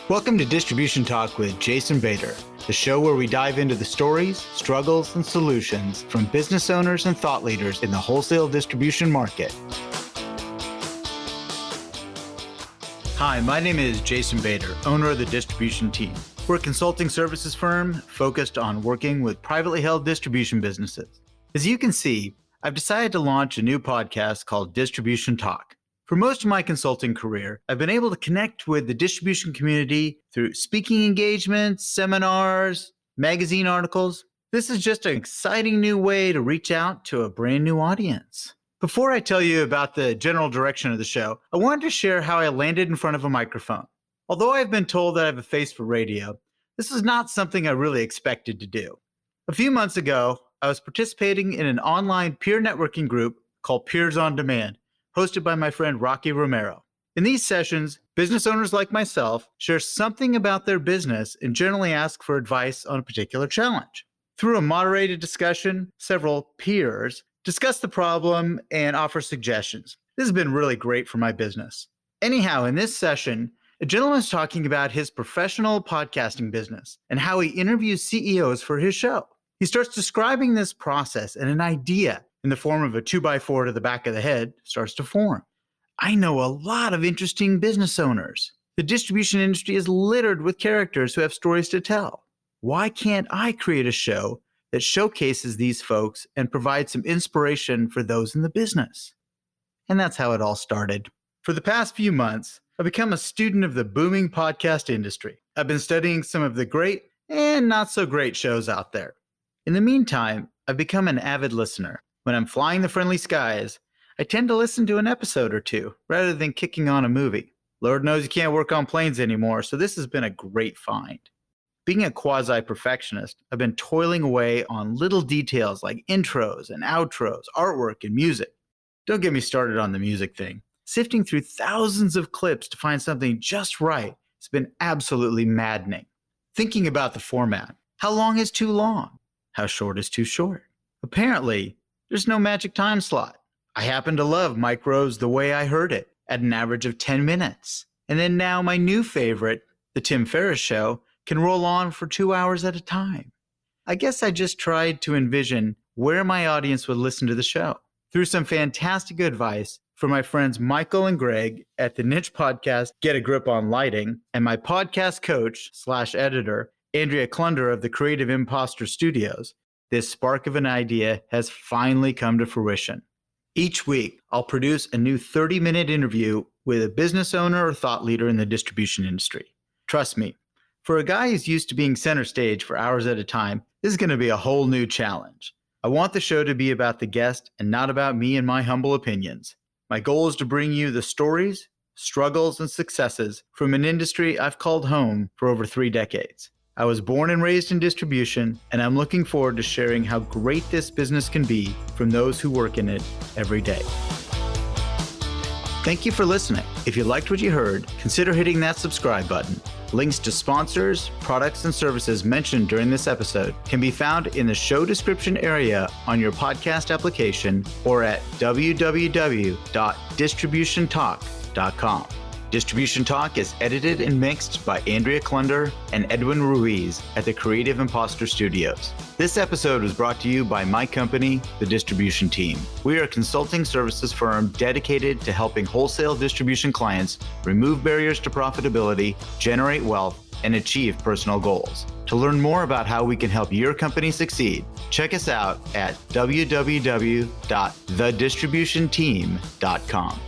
Welcome to Distribution Talk with Jason Bader, the show where we dive into the stories, struggles, and solutions from business owners and thought leaders in the wholesale distribution market. Hi, my name is Jason Bader, owner of the Distribution Team. We're a consulting services firm focused on working with privately held distribution businesses. As you can see, I've decided to launch a new podcast called Distribution Talk. For most of my consulting career, I've been able to connect with the distribution community through speaking engagements, seminars, magazine articles. This is just an exciting new way to reach out to a brand new audience. Before I tell you about the general direction of the show, I wanted to share how I landed in front of a microphone. Although I've been told that I have a face for radio, this is not something I really expected to do. A few months ago, I was participating in an online peer networking group called Peers on Demand, hosted by my friend Rocky Romero. In these sessions, business owners like myself share something about their business and generally ask for advice on a particular challenge. Through a moderated discussion, several peers discuss the problem and offer suggestions. This has been really great for my business. Anyhow, in this session, a gentleman is talking about his professional podcasting business and how he interviews CEOs for his show. He starts describing this process, and an idea in the form of a 2x4 to the back of the head starts to form. I know a lot of interesting business owners. The distribution industry is littered with characters who have stories to tell. Why can't I create a show that showcases these folks and provides some inspiration for those in the business? And that's how it all started. For the past few months, I've become a student of the booming podcast industry. I've been studying some of the great and not so great shows out there. In the meantime, I've become an avid listener. When I'm flying the friendly skies, I tend to listen to an episode or two rather than kicking on a movie. Lord knows you can't work on planes anymore, so this has been a great find. Being a quasi-perfectionist, I've been toiling away on little details like intros and outros, artwork, and music. Don't get me started on the music thing. Sifting through thousands of clips to find something just right has been absolutely maddening. Thinking about the format. How long is too long? How short is too short? Apparently, there's no magic time slot. I happen to love Mike Rowe's The Way I Heard It at an average of 10 minutes. And then now my new favorite, The Tim Ferriss Show, can roll on for 2 hours at a time. I guess I just tried to envision where my audience would listen to the show. Through some fantastic advice from my friends Michael and Greg at the niche podcast Get a Grip on Lighting, and my podcast coach / editor, Andrea Klunder of the Creative Impostor Studios, this spark of an idea has finally come to fruition. Each week, I'll produce a new 30-minute interview with a business owner or thought leader in the distribution industry. Trust me, for a guy who's used to being center stage for hours at a time, this is going to be a whole new challenge. I want the show to be about the guest and not about me and my humble opinions. My goal is to bring you the stories, struggles, and successes from an industry I've called home for over 3 decades. I was born and raised in distribution, and I'm looking forward to sharing how great this business can be from those who work in it every day. Thank you for listening. If you liked what you heard, consider hitting that subscribe button. Links to sponsors, products, and services mentioned during this episode can be found in the show description area on your podcast application or at www.distributiontalk.com. Distribution Talk is edited and mixed by Andrea Klunder and Edwin Ruiz at the Creative Impostor Studios. This episode was brought to you by my company, the Distribution Team. We are a consulting services firm dedicated to helping wholesale distribution clients remove barriers to profitability, generate wealth, and achieve personal goals. To learn more about how we can help your company succeed, check us out at www.thedistributionteam.com.